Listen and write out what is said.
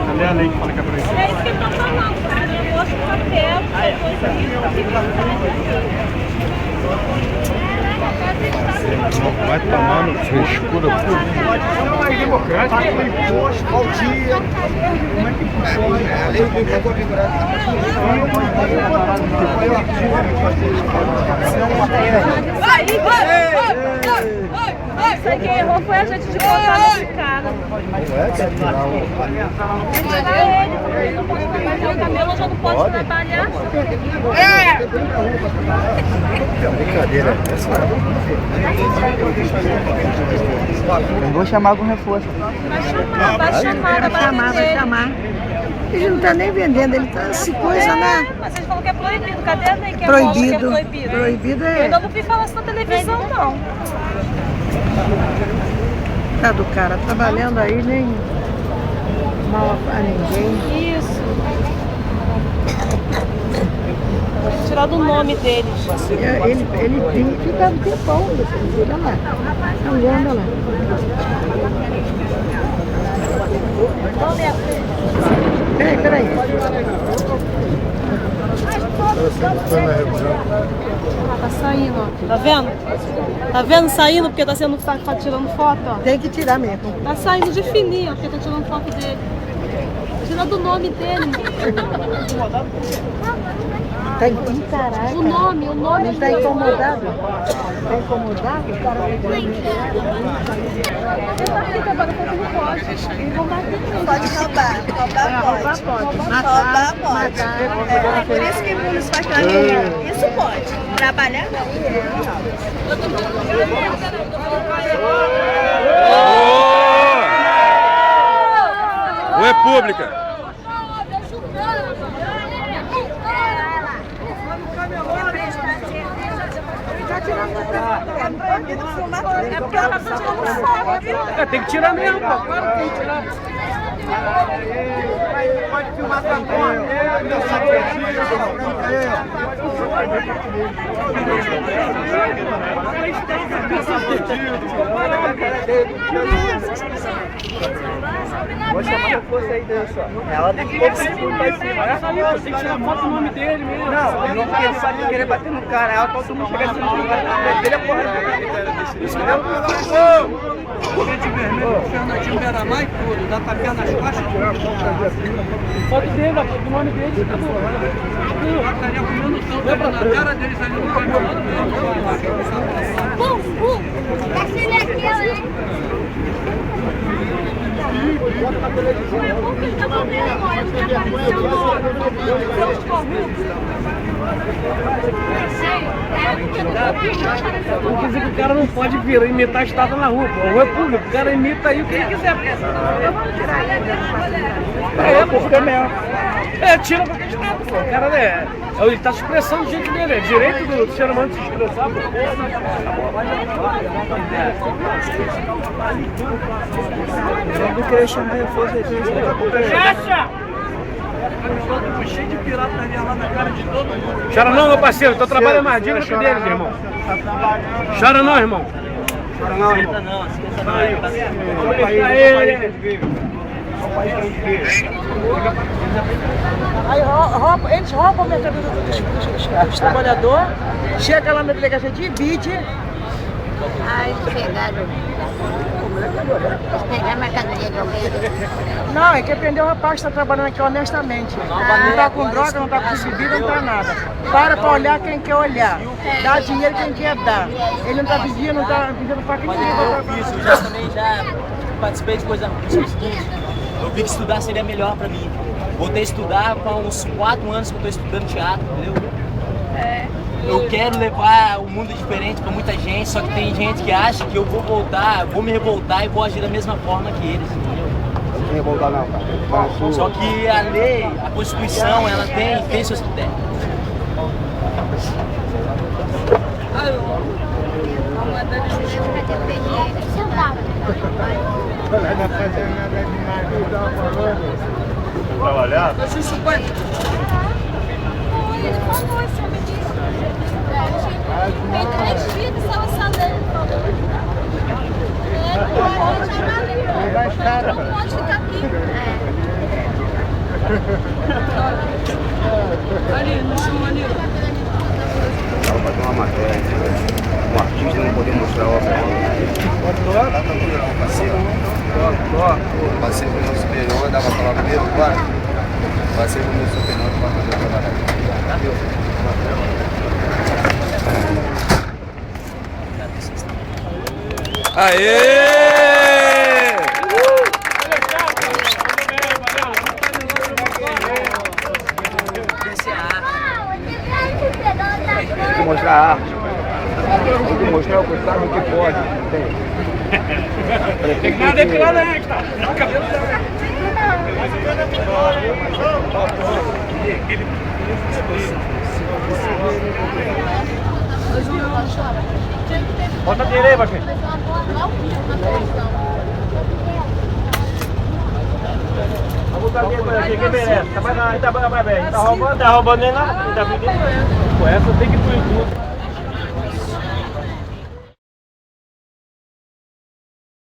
Cadê a lei que fala que é proibido? É isso que eles estão falando, cara. Eu gosto do papel, Vai tomando frescura pura. É mais democrático. Ao dia. Como é que funciona? A lei do imposto Isso aí quem errou foi a gente de botar nesse cara. Tirar ele, porque ele não pode trabalhar. O camelo já não pode trabalhar. Brincadeira essa. Eu vou chamar algum reforço. Vai chamar. Ele não tá nem vendendo, ele tá se coisa, né? Mas vocês falam que é proibido. Cadê a lei que Proibido. é proibido? Proibido Eu é. ainda não vi falar isso na televisão, não. Tá do cara trabalhando aí, nem mal a ninguém. Isso. Tirar do nome deles. Ele tem que ficar um tempão, olha lá. Tá olhando lá. Peraí. Tá saindo, ó. Tá vendo? Tá vendo saindo porque tá tirando foto, ó. Tem que tirar mesmo. Tá saindo de fininho, ó, porque tá tirando foto dele. Tira do nome dele, mano. Tá encarado. O nome. Ele tá incomodado. Tá incomodado? O cara vai Pode roubar pode. Roubar pode. É por isso que muitos faz planejamento. Isso pode. Trabalhar não. Ou é pública? É proibido filmar tudo. É porque ela tá tirando foto, viu? Tem que tirar mesmo, pô. Claro que tem que tirar. Pode filmar também. Vou chamar a força aí dessa. Ela tem que Tem que tirar foto do nome dele mesmo. Não, não quer só de querer bater no cara. Ela todo mundo chega assim, dele é porra. De vermelho, o Fernandinho Beramar e tudo. Dá tapinha nas costas. Foto dele, foto do nome dele. Acabou. A estaria comendo tanto na cara deles ali no caminhão. Não quer dizer que o cara não pode vir imitar a estátua na rua, pô. A rua é pública, o cara imita aí o que ele quiser. Porque é melhor. Tira qualquer estátua, pô. O cara, né? Ele tá se expressando do jeito dele, é direito do ser humano de se expressar, pô. Eu não queria chamar reforço aí. Fecha! Cheio de pirataria lá na cara de todo mundo. Chora não, meu parceiro, tô trabalhando mais diga que deles, irmão. Chora não, irmão. Chora não, irmão. Não, esqueça não. Aí eles roubam a mercadoria dos trabalhadores, chega lá na delegacia de divide. Ai, pegaram. Pegar a mercadoria de alguém. Não, é que prendeu o rapaz que está trabalhando aqui honestamente. Não tá com droga, não tá com bebida, não tá nada. Para olhar quem quer olhar. Dá dinheiro quem quer dar. Ele não tá pedindo, não tá pedindo faca de ninguém. Isso, eu também já participei de coisa ruim. Eu vi que estudar seria melhor pra mim. Voltei a estudar há uns 4 anos que eu tô estudando teatro, entendeu? Eu quero levar o mundo diferente pra muita gente, só que tem gente que acha que eu vou voltar, vou me revoltar e vou agir da mesma forma que eles, entendeu? Não revoltar não, cara. Só que a lei, a Constituição, ela tem seus critérios. Não vai fazer nada demais, não dá falando. Trabalhar? Tem 3 dias de salvação dele. Não pode ficar aqui. mostrar o passei pro meu superior, dava pra falar comigo, bora. Passei pro meu superior pra fazer o trabalho. Aê! Tem que mostrar a arte. Tem que mostrar o que sabe o que pode. Tem que dar depilada aí, que tá. Cabelo bota a dinheiro aí, baixinho. Vou botar dinheiro pra aqui, quem merece. Tá mais bem. Tá roubando nem nada. Tá pedindo. Com essa tem que ir pro YouTube.